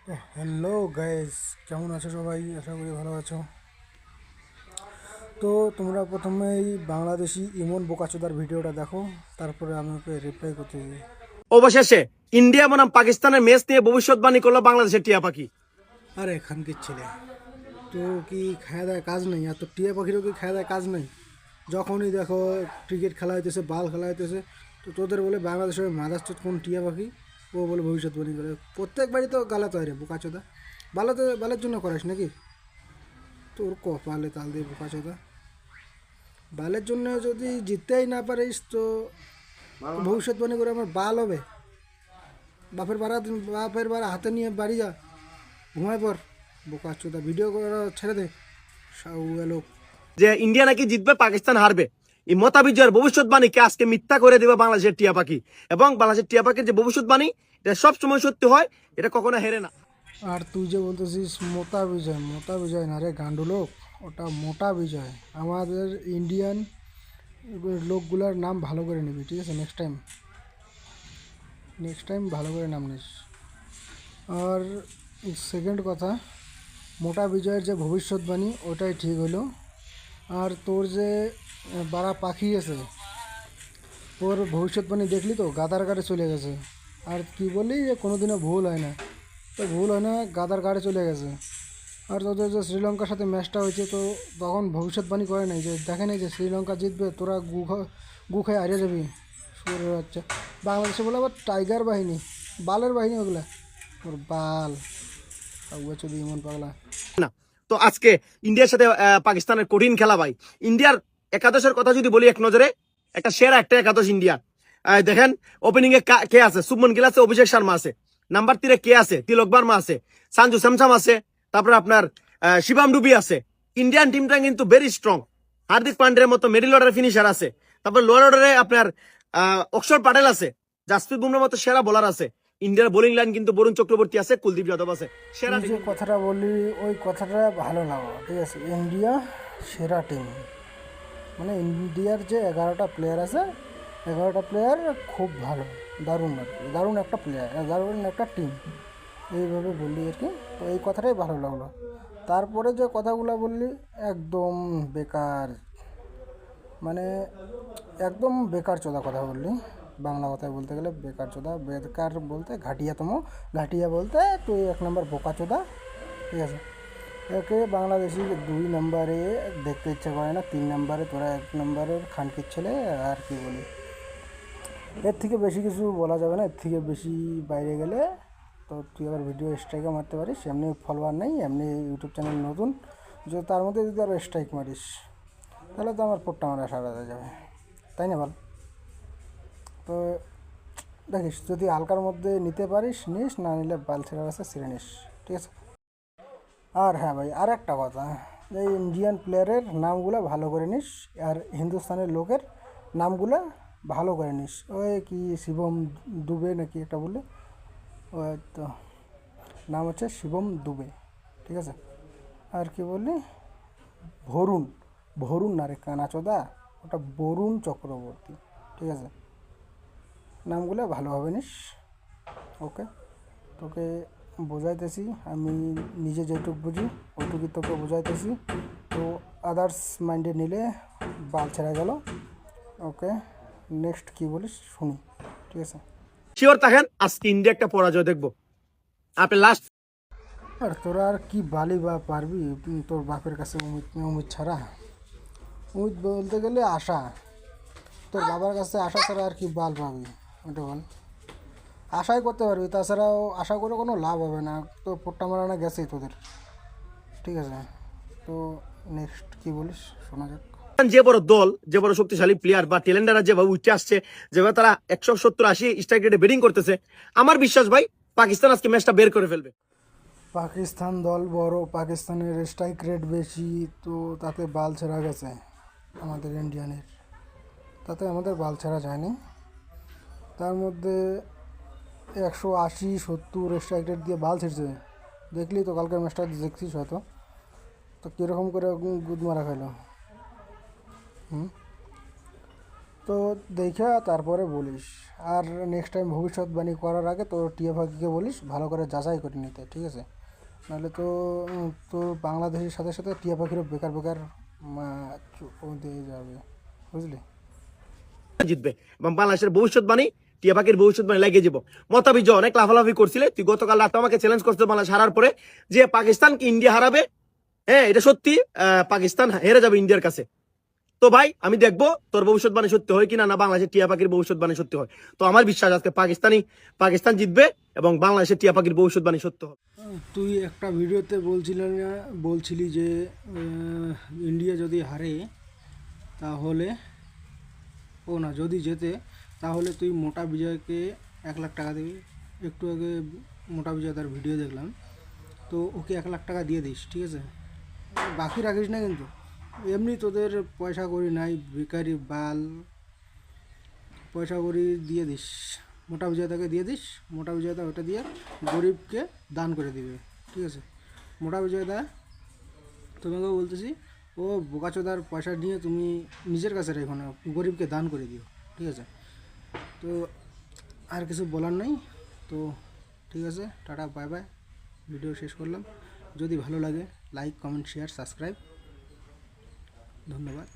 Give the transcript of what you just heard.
Hello guys, কেমন আছো সবাই? আশা করি ভালো আছো। তো তোমরা প্রথমেই বাংলাদেশি ইমন বোকাচোদার ভিডিওটা দেখো, তারপরে আমাকে রিপ্লাই করতে দিই। অবশেষে ইন্ডিয়া বনাম পাকিস্তানের ম্যাচ নিয়ে ভবিষ্যৎবাণী করলো বাংলাদেশের টিয়া পাখি। আরে এখানকার ছেলে, তো কি খাওয়া দাওয়া কাজ নেই? আর তো টিয়া পাখিরও কি খাওয়া দাওয়া কাজ নেই? যখনই দেখো ক্রিকেট খেলা হইতেছে, বল খেলা হইতেছে, তো তোদের বলে বাংলাদেশের মাদারচোদ কোন টিয়া পাখি, ও বলে ভবিষ্যৎবাণী করে। প্রত্যেকবারই তো গালাত হয় রে বোকাচোদা। বালাতে বালের জন্য করাস নাকি? তোর কপালে তাল দিয়ে বোকাচোদা। বালের জন্য যদি জিততেই না পারিস তো ভবিষ্যৎবাণী করে আমার বাল হবে? বাপের বাড়া হাতে নিয়ে বাড়ি যা, ঘুমায় পর। বোকা চোদা ভিডিও করা ছেড়ে দে, সাউয়ালো। যে ইন্ডিয়া নাকি জিতবে, পাকিস্তান হারবে, এই মতাবিজয়ের ভবিষ্যৎবাণীকে আজকে মিথ্যা করে দেবে বাংলাদেশের টিয়া পাখি। এবং বাংলাদেশের টিয়া পাখির যে ভবিষ্যৎবাণী, এটা সবসময় সত্যি হয়, এটা কখনো হেরে না। আর তুই যে বলতেছিস মোটা বিজয়, মোটা বিজয় না রে গান্ডু লোক, ওটা মোটা বিজয়। আমাদের ইন্ডিয়ান লোকগুলার নাম ভালো করে নিবি, ঠিক আছে? নেক্সট টাইম ভালো করে নাম নিস। আর সেকেন্ড কথা, মোটা বিজয়ের যে ভবিষ্যৎবাণী ওটাই ঠিক হলো। আর তোর যে বাড়া পাখি আছে, ওর ভবিষ্যৎবাণী দেখলি তো, গাদার গাড়ে চলে গেছে। আর কি বললি যে কোনোদিনও ভুল হয় না, তো ভুল হয় না, গাদার গাড়ে চলে গেছে। আর তোদের যে শ্রীলঙ্কার সাথে ম্যাচটা হয়েছে, তো তখন ভবিষ্যৎবাণী করে নাই যে, দেখে নাই যে শ্রীলঙ্কা জিতবে, তোরা গু খেয়ে হারিয়ে যাবি। শুরু হচ্ছে বাংলাদেশে বলে আবার টাইগার বাহিনী, বালের বাহিনী ওগুলা, ওর বাল চুদি ইমন পাগলা। না, তো আজকে ইন্ডিয়ার সাথে পাকিস্তানের কঠিন খেলা ভাই। ইন্ডিয়ার একাদশের কথা যদি বলি, এক নজরে একটা সেরা একটা একাদশ ইন্ডিয়া। দেখেন, ওপেনিং এ কে আছে? শুভমন গিল আছে, অভিষেক শর্মা আছে। নাম্বার 3 কে আছে? তিলক বার্মা আছে, সঞ্জু স্যামসন আছে, তারপরে আপনার শিবাম ডুবি আছে। ইন্ডিয়ান টিমটা কিন্তু ভেরি স্ট্রং। হার্দিক পান্ডের মতো মিডল অর্ডার ফিনিশার আছে। তারপর লোয়ার অর্ডারে আপনার অক্ষর প্যাটেল আছে, জাসপ্রীত বুমরার মতো সেরা বোলার আছে। ইন্ডিয়ার বোলিং লাইন কিন্তু বরুণ চক্রবর্তী আছে, কুলদীপ যাদব আছে, সেরা। তুই যে কথাটা বললি ওই কথাটা ভালো লাগলো, ঠিক আছে? ইন্ডিয়া সেরা টিম, মানে ইন্ডিয়ার যে 11টা প্লেয়ার আছে, 11টা প্লেয়ার খুব ভালো, দারুণ আর কি, দারুণ একটা প্লেয়ার, দারুণ একটা টিম, এইভাবে বললি আর কি। তো এই কথাটাই ভালো লাগলো। তারপরে যে কথাগুলো বললি একদম বেকার, মানে একদম বেকার চোদা কথা বললি। বাংলা কথায় বলতে গেলে বেকার চোদা, বেকার বলতে ঘাটিয়াতম, ঘাটিয়া বলতে তুই 1 নম্বর বোকা চোদা, ঠিক আছে? একে বাংলাদেশি 2 নম্বরে দেখতে ইচ্ছা করে না, 3 নম্বরে তোরা 1 নম্বরের খানকির ছেলে। আর কি বলি, এর থেকে বেশি কিছু বলা যাবে না, এর থেকে বেশি বাইরে গেলে তো তুই আবার ভিডিও স্ট্রাইকও মারতে পারিস। এমনি ফলোয়ার নেই, এমনি ইউটিউব চ্যানেল নতুন, যে তার মধ্যে যদি আরও স্ট্রাইক মারিস, তাহলে তো আমার পোট্টা মারা সারা যাবে, তাই না বল? তো দেখিস, যদি হালকার মধ্যে নিতে পারিস নিস, না নিলে বাল ছেড়ে আছে ছিঁড়ে নিস, ঠিক আছে? আর হ্যাঁ ভাই, আর একটা কথা, এই ইন্ডিয়ান প্লেয়ারের নামগুলো ভালো করে নিস, আর হিন্দুস্তানের লোকের নামগুলো ভালো করে নিস। ওই কি শিবম দুবে নাকি একটা বললে, ওই তো নাম হচ্ছে শিবম দুবে, ঠিক আছে? আর কি বললি, ভরুণ, ভরুণ না রে কানাচোদা, ওটা বরুণ চক্রবর্তী, ঠিক আছে? নামগুলো ভালোভাবে নিস, ওকে? তোকে বোঝাইতেছি, আমি নিজে যেটুকু বুঝি ওইটুকুই তোকে বোঝাইতেছি। তো আদার্স মাইন্ডে নিলে বাল ছেড়ে গেল, ওকে? নেক্সট কী বলিস শুনি, ঠিক আছে? শিওর থাকেন, আজকে ইন্ডিয়া একটা পরাজয় দেখবো। আপনি লাস্ট। আর তোরা আর কি বালি বা পারবি? তোর বাপের কাছে উমিদ ছাড়া, উমিদ বলতে গেলে আশা, তোর বাবার কাছে আশা ছাড়া আর কি বাল পাবি? ওটা বল। আশাই করতে পারবি, তাছাড়াও আশা করে কোনো লাভ হবে না, তো পোট্টা মারানো গেছেই তোদের, ঠিক আছে? তো নেক্সট কী বলিস শোনা যাক। যে বড় দল, যে বড় শক্তিশালী প্লেয়ার বা ট্যালেন্টাররা যেভাবে উঠে আসছে, যেভাবে তারা 170-80 স্ট্রাইক রেটে ব্যাটিং করতেছে, আমার বিশ্বাস ভাই পাকিস্তান আজকে ম্যাচটা বের করে ফেলবে। পাকিস্তান দল বড়, পাকিস্তানের স্ট্রাইক রেট বেশি, তো তাতে বাল ছেঁড়া গেছে আমাদের ইন্ডিয়ানের, তাতে আমাদের বাল ছেঁড়া যায়নি। তার মধ্যে 180-70 স্ট্রাইক রেট দিয়ে বাল ছিঁড়ছে, দেখলি তো কালকের ম্যাচটা দেখছিস হয়তো, তো কীরকম করে গুদ মারা খাইলো। তো দেখে তারপরে বলিস। আর নেক্সট টাইম ভবিষ্যৎবাণী করার আগে তোর টিয়া পাখিকে বলিস ভালো করে যাচাই করে নিতে, ঠিক আছে? নাহলে তো তোর বাংলাদেশের সাথে সাথে টিয়া পাখিরও বেকার বেকার দিয়ে যাবে, বুঝলি? জিতবে এবং বাংলাদেশের ভবিষ্যৎবাণী টিয়া পাখির ভবিষ্যৎবাণী লাগিয়ে যাব। মতাবিজ অনেক লাফালাফি করছিলে, তুই গতকাল রাতে আমাকে চ্যালেঞ্জ করছিস বাংলাদেশ হারার পরে যে পাকিস্তানকে ইন্ডিয়া হারাবে। হ্যাঁ, এটা সত্যি, পাকিস্তান হেরে যাবে ইন্ডিয়ার কাছে। তো ভাই আমি দেখবো তোর ভবিষ্যৎবাণী সত্যি হয় কিনা, না বাংলাদেশের টিয়া পাখির ভবিষ্যৎবাণী সত্যি হয়। তো আমার বিশ্বাস আজকে পাকিস্তান জিতবে এবং বাংলাদেশের টিয়া পাখির ভবিষ্যৎবাণী সত্য হবে। তুই একটা ভিডিওতে বলছিলি যে ইন্ডিয়া যদি হারে তাহলে, ও না, যদি জেতে তাহলে তুই মোটা বিজয়কে 1 লাখ টাকা দিবি। একটু আগে মোটা বিজয় তার ভিডিও দেখলাম, তো ওকে 1 লাখ টাকা দিয়ে দিস, ঠিক আছে? বাকি রাখিস না কিন্তু। এমনি তোদের পয়সা করি নাই, বেকারি বাল, পয়সা করি দিয়ে দিস, মোটা বিজয়তাকে দিয়ে দিস। মোটা বিজয়তা ওটা দিয়ে গরিবকে দান করে দিবে, ঠিক আছে? মোটা বিজয়তা তোমাকেও বলতেছি, ও বোকাচোদার পয়সা নিয়ে তুমি নিজের কাছে রেখো না, গরিবকে দান করে দিও, ঠিক আছে? তো আর কিছু বলার নাই। তো ঠিক আছে, টাটা, বাই বাই। ভিডিও শেষ করলাম। যদি ভালো লাগে লাইক, কমেন্ট, শেয়ার, সাবস্ক্রাইব। ধন্যবাদ।